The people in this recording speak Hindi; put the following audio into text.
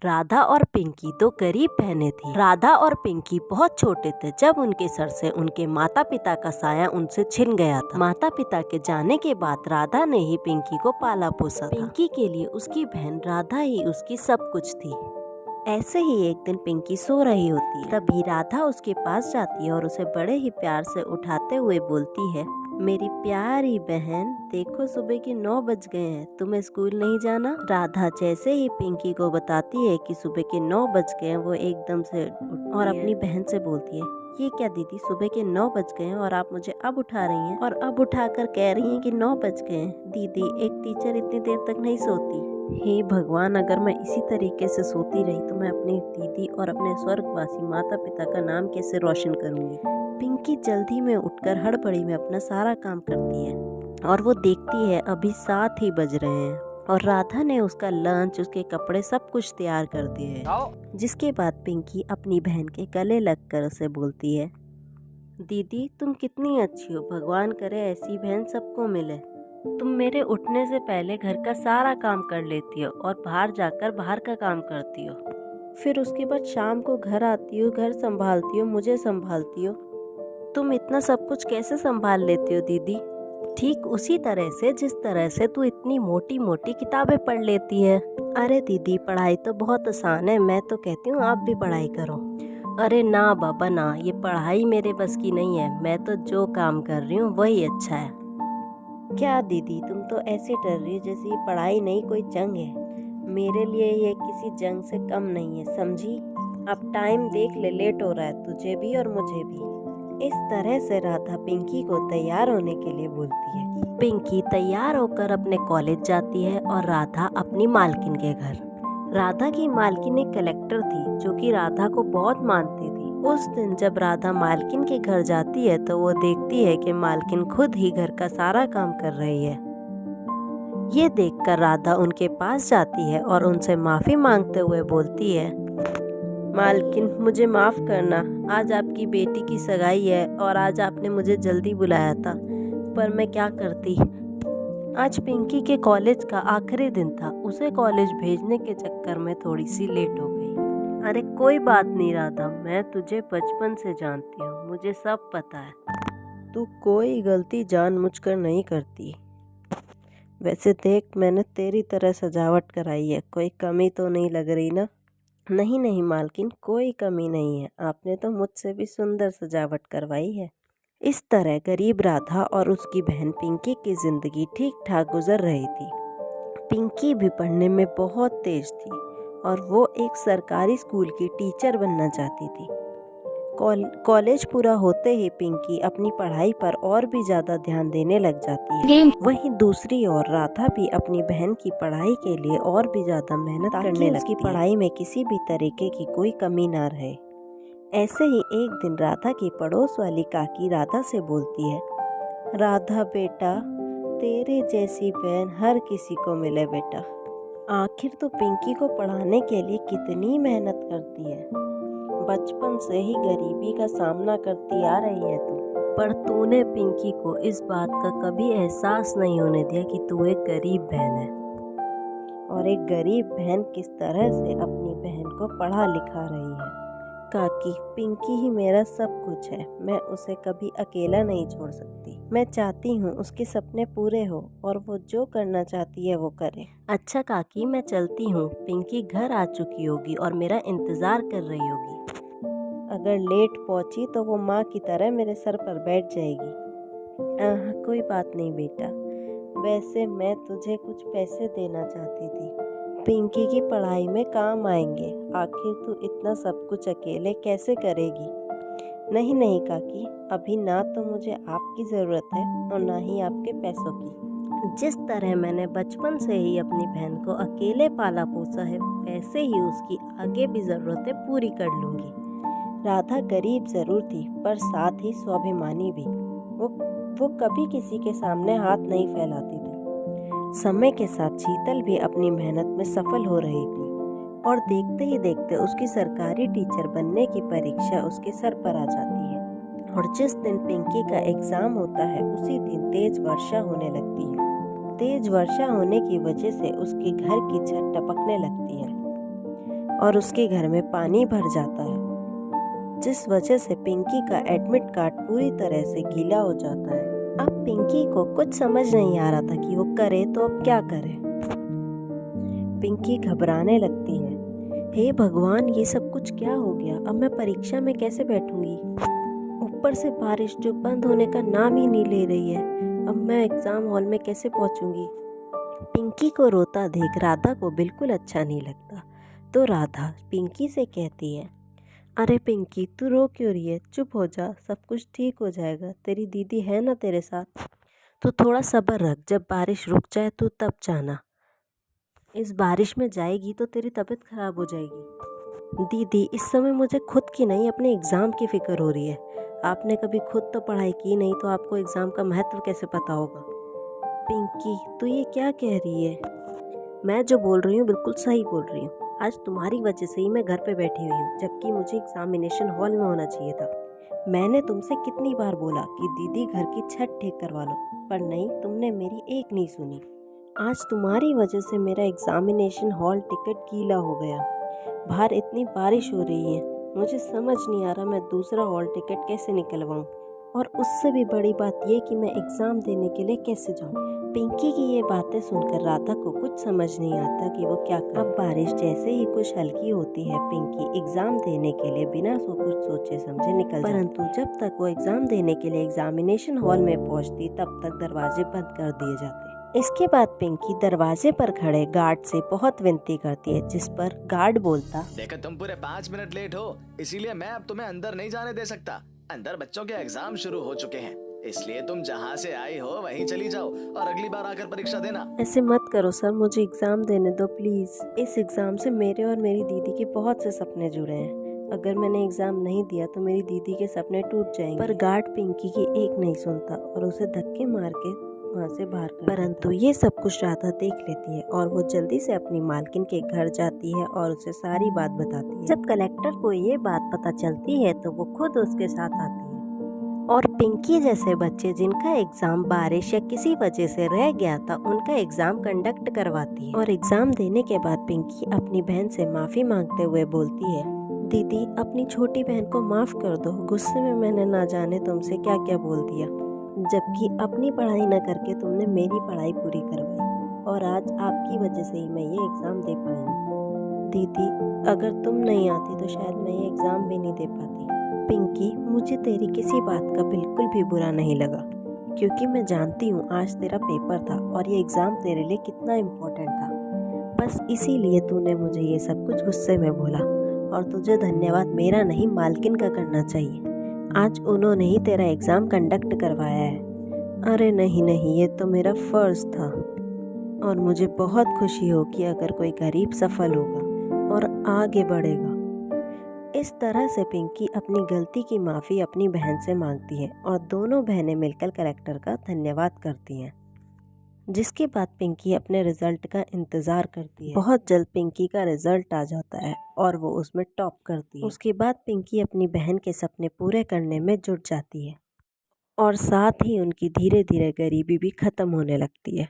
राधा और पिंकी दो गरीब बहनें थीं। राधा और पिंकी बहुत छोटे थे जब उनके सर से उनके माता पिता का साया उनसे छिन गया था। माता पिता के जाने के बाद राधा ने ही पिंकी को पाला पोसा था। पिंकी के लिए उसकी बहन राधा ही उसकी सब कुछ थी। ऐसे ही एक दिन पिंकी सो रही होती है, तभी राधा उसके पास जाती है और उसे बड़े ही प्यार से उठाते हुए बोलती है, मेरी प्यारी बहन, देखो सुबह के 9 बज गए हैं, तुम्हें स्कूल नहीं जाना। राधा जैसे ही पिंकी को बताती है कि सुबह के 9 बज गए हैं, वो एकदम से और अपनी बहन से बोलती है, ये क्या दीदी, सुबह के 9 बज गए हैं और आप मुझे अब उठा रही हैं और अब उठाकर कह रही हैं कि 9 बज गए हैं। दीदी, एक टीचर इतनी देर तक नहीं सोती। हे भगवान, अगर मैं इसी तरीके से सोती रही तो मैं अपनी दीदी और अपने स्वर्गवासी माता पिता का नाम कैसे रोशन करूंगी। पिंकी जल्दी में उठकर हड़बड़ी में अपना सारा काम करती है और वो देखती है अभी 7 ही बज रहे हैं और राधा ने उसका लंच, उसके कपड़े सब कुछ तैयार कर दिए हैं। जिसके बाद पिंकी अपनी बहन के गले लगकर उसे बोलती है, दीदी तुम कितनी अच्छी हो, भगवान करे ऐसी बहन सबको मिले। तुम मेरे उठने से पहले घर का सारा काम कर लेती हो और बाहर जाकर बाहर का काम करती हो, फिर उसके बाद शाम को घर आती हो, घर संभालती हो, मुझे संभालती हो। तुम इतना सब कुछ कैसे संभाल लेती हो दीदी? ठीक उसी तरह से जिस तरह से तू इतनी मोटी मोटी किताबें पढ़ लेती है। अरे दीदी, पढ़ाई तो बहुत आसान है, मैं तो कहती हूँ आप भी पढ़ाई करो। अरे ना बाबा ना, ये पढ़ाई मेरे बस की नहीं है, मैं तो जो काम कर रही हूँ वही अच्छा है। क्या दीदी, तुम तो ऐसे डर रही हो जैसे ये पढ़ाई नहीं कोई जंग है। मेरे लिए ये किसी जंग से कम नहीं है, समझी? अब टाइम देख ले, लेट हो रहा है तुझे भी और मुझे भी। इस तरह से राधा पिंकी को तैयार होने के लिए बोलती है। पिंकी तैयार होकर अपने कॉलेज जाती है और राधा अपनी मालकिन के घर। राधा की मालकिन एक कलेक्टर थी जो कि राधा को बहुत मानती थी। उस दिन जब राधा मालकिन के घर जाती है तो वो देखती है कि मालकिन खुद ही घर का सारा काम कर रही है। ये देखकर राधा उनके पास जाती है और उनसे माफी मांगते हुए बोलती है, मालकिन मुझे माफ करना, आज आपकी बेटी की सगाई है और आज आपने मुझे जल्दी बुलाया था, पर मैं क्या करती। आज पिंकी के कॉलेज का आखिरी दिन था, उसे कॉलेज भेजने के चक्कर में थोड़ी सी लेट हो गई। अरे कोई बात नहीं राधा, मैं तुझे बचपन से जानती हूँ, मुझे सब पता है, तू कोई गलती जानबूझकर नहीं करती। वैसे देख, मैंने तेरी तरह सजावट कराई है, कोई कमी तो नहीं लग रही ना? नहीं नहीं मालकिन, कोई कमी नहीं है, आपने तो मुझसे भी सुंदर सजावट करवाई है। इस तरह गरीब राधा और उसकी बहन पिंकी की जिंदगी ठीक ठाक गुजर रही थी। पिंकी भी पढ़ने में बहुत तेज थी और वो एक सरकारी स्कूल की टीचर बनना चाहती थी। कॉलेज पूरा होते ही पिंकी अपनी पढ़ाई पर और भी ज्यादा ध्यान देने लग जाती है। वहीं दूसरी ओर राधा भी अपनी बहन की पढ़ाई के लिए और भी ज्यादा मेहनत करने लगती है, पढ़ाई में किसी भी तरीके की कोई कमी ना रहे। ऐसे ही एक दिन राधा की पड़ोस वाली काकी राधा से बोलती है, राधा बेटा, तेरे जैसी बहन हर किसी को मिले बेटा। आखिर तो पिंकी को पढ़ाने के लिए कितनी मेहनत करती है, बचपन से ही गरीबी का सामना करती आ रही है तू, पर तूने पिंकी को इस बात का कभी एहसास नहीं होने दिया कि तू एक गरीब बहन है और एक गरीब बहन किस तरह से अपनी बहन को पढ़ा लिखा रही है। काकी, पिंकी ही मेरा सब कुछ है, मैं उसे कभी अकेला नहीं छोड़ सकती। मैं चाहती हूँ उसके सपने पूरे हो और वो जो करना चाहती है वो करे। अच्छा काकी, मैं चलती हूँ, पिंकी घर आ चुकी होगी और मेरा इंतजार कर रही होगी। अगर लेट पहुँची तो वो माँ की तरह मेरे सर पर बैठ जाएगी। कोई बात नहीं बेटा, वैसे मैं तुझे कुछ पैसे देना चाहती थी, पिंकी की पढ़ाई में काम आएंगे। आखिर तू इतना सब कुछ अकेले कैसे करेगी? नहीं नहीं काकी, अभी ना तो मुझे आपकी ज़रूरत है और ना ही आपके पैसों की। जिस तरह मैंने बचपन से ही अपनी बहन को अकेले पाला पोसा है, वैसे ही उसकी आगे भी ज़रूरतें पूरी कर लूँगी। राधा गरीब ज़रूर थी पर साथ ही स्वाभिमानी भी। वो कभी किसी के सामने हाथ नहीं फैलाती थी। समय के साथ शीतल भी अपनी मेहनत में सफल हो रही थी और देखते ही देखते उसकी सरकारी टीचर बनने की परीक्षा उसके सर पर आ जाती है और जिस दिन पिंकी का एग्जाम होता है उसी दिन तेज वर्षा होने लगती है। तेज वर्षा होने की वजह से उसके घर की छत टपकने लगती है और उसके घर में पानी भर जाता है, जिस वजह से पिंकी का एडमिट कार्ड पूरी तरह से गीला हो जाता है। अब पिंकी को कुछ समझ नहीं आ रहा था कि वो करे तो अब क्या करे। पिंकी घबराने लगती है। हे भगवान, ये सब कुछ क्या हो गया? अब मैं परीक्षा में कैसे बैठूंगी? ऊपर से बारिश जो बंद होने का नाम ही नहीं ले रही है। अब मैं एग्जाम हॉल में कैसे पहुंचूंगी? पिंकी को रोता देख राधा को बिल्कुल अच्छा नहीं लगता, तो राधा पिंकी से कहती है, अरे पिंकी, तू रो क्यों रही है? चुप हो जा, सब कुछ ठीक हो जाएगा। तेरी दीदी है ना तेरे साथ। तो थोड़ा सब्र रख, जब बारिश रुक जाए तो तब जाना। इस बारिश में जाएगी तो तेरी तबीयत खराब हो जाएगी। दीदी, इस समय मुझे खुद की नहीं अपने एग्ज़ाम की फ़िक्र हो रही है। आपने कभी खुद तो पढ़ाई की नहीं, तो आपको एग्ज़ाम का महत्व कैसे पता होगा? पिंकी, तू ये क्या कह रही है? मैं जो बोल रही हूँ बिल्कुल सही बोल रही हूँ। आज तुम्हारी वजह से ही मैं घर पे बैठी हुई हूँ, जबकि मुझे एग्जामिनेशन हॉल में होना चाहिए था। मैंने तुमसे कितनी बार बोला कि दीदी घर की छत ठीक करवा लो, पर नहीं, तुमने मेरी एक नहीं सुनी। आज तुम्हारी वजह से मेरा एग्जामिनेशन हॉल टिकट गीला हो गया। बाहर इतनी बारिश हो रही है, मुझे समझ नहीं आ रहा मैं दूसरा हॉल टिकट कैसे निकलवाऊँ, और उससे भी बड़ी बात यह कि मैं एग्ज़ाम देने के लिए कैसे जाऊँ। पिंकी की ये बातें सुनकर राधा को कुछ समझ नहीं आता कि वो क्या करे। अब बारिश जैसे ही कुछ हल्की होती है, पिंकी एग्ज़ाम देने के लिए बिना कुछ सोचे समझे निकल जाती। परंतु जब तक वो एग्ज़ाम देने के लिए एग्जामिनेशन हॉल में पहुंचती, तब तक दरवाजे बंद कर दिए जाते। इसके बाद पिंकी दरवाजे पर खड़े गार्ड से बहुत विनती करती है, जिस पर गार्ड बोलता, देखो तुम पूरे 5 मिनट लेट हो, इसीलिए मैं अब तुम्हें अंदर नहीं जाने दे सकता। अंदर बच्चों के एग्जाम शुरू हो चुके हैं, इसलिए तुम जहाँ से आई हो वहीं चली जाओ और अगली बार आकर परीक्षा देना। ऐसे मत करो सर, मुझे एग्जाम देने दो प्लीज। इस एग्जाम से मेरे और मेरी दीदी के बहुत से सपने जुड़े हैं। अगर मैंने एग्जाम नहीं दिया तो मेरी दीदी के सपने टूट जाएंगे। पर गार्ड पिंकी की एक नहीं सुनता और उसे धक्के मार के वहाँ से बाहर कर। परंतु ये सब कुछ राधा देख लेती है और वो जल्दी से अपनी मालकिन के घर जाती है और उसे सारी बात बताती है। जब कलेक्टर को ये बात पता चलती है तो वो खुद उसके साथ आती है और पिंकी जैसे बच्चे जिनका एग्जाम बारिश या किसी वजह से रह गया था, उनका एग्जाम कंडक्ट करवाती है। और एग्जाम देने के बाद पिंकी अपनी बहन से माफी मांगते हुए बोलती है, दीदी, अपनी छोटी बहन को माफ कर दो। गुस्से में मैंने ना जाने तुमसे क्या क्या बोल दिया, जबकि अपनी पढ़ाई न करके तुमने मेरी पढ़ाई पूरी करवाई, और आज आपकी वजह से ही मैं ये एग्जाम दे पाई हूँ। दीदी, अगर तुम नहीं आती तो शायद मैं ये एग्जाम भी नहीं दे पाती। पिंकी, मुझे तेरी किसी बात का बिल्कुल भी बुरा नहीं लगा, क्योंकि मैं जानती हूँ आज तेरा पेपर था और ये एग्ज़ाम तेरे लिए कितना इम्पोर्टेंट था। बस इसीलिए तूने मुझे ये सब कुछ गुस्से में बोला, और तुझे धन्यवाद मेरा नहीं मालकिन का करना चाहिए। आज उन्होंने ही तेरा एग्ज़ाम कंडक्ट करवाया है। अरे नहीं नहीं, ये तो मेरा फ़र्ज़ था, और मुझे बहुत खुशी होगी अगर कोई गरीब सफल होगा और आगे बढ़ेगा। इस तरह से पिंकी अपनी गलती की माफ़ी अपनी बहन से मांगती है और दोनों बहनें मिलकर कलेक्टर का धन्यवाद करती हैं। जिसके बाद पिंकी अपने रिजल्ट का इंतज़ार करती है। बहुत जल्द पिंकी का रिजल्ट आ जाता है और वो उसमें टॉप करती है। उसके बाद पिंकी अपनी बहन के सपने पूरे करने में जुट जाती है और साथ ही उनकी धीरे धीरे गरीबी भी ख़त्म होने लगती है।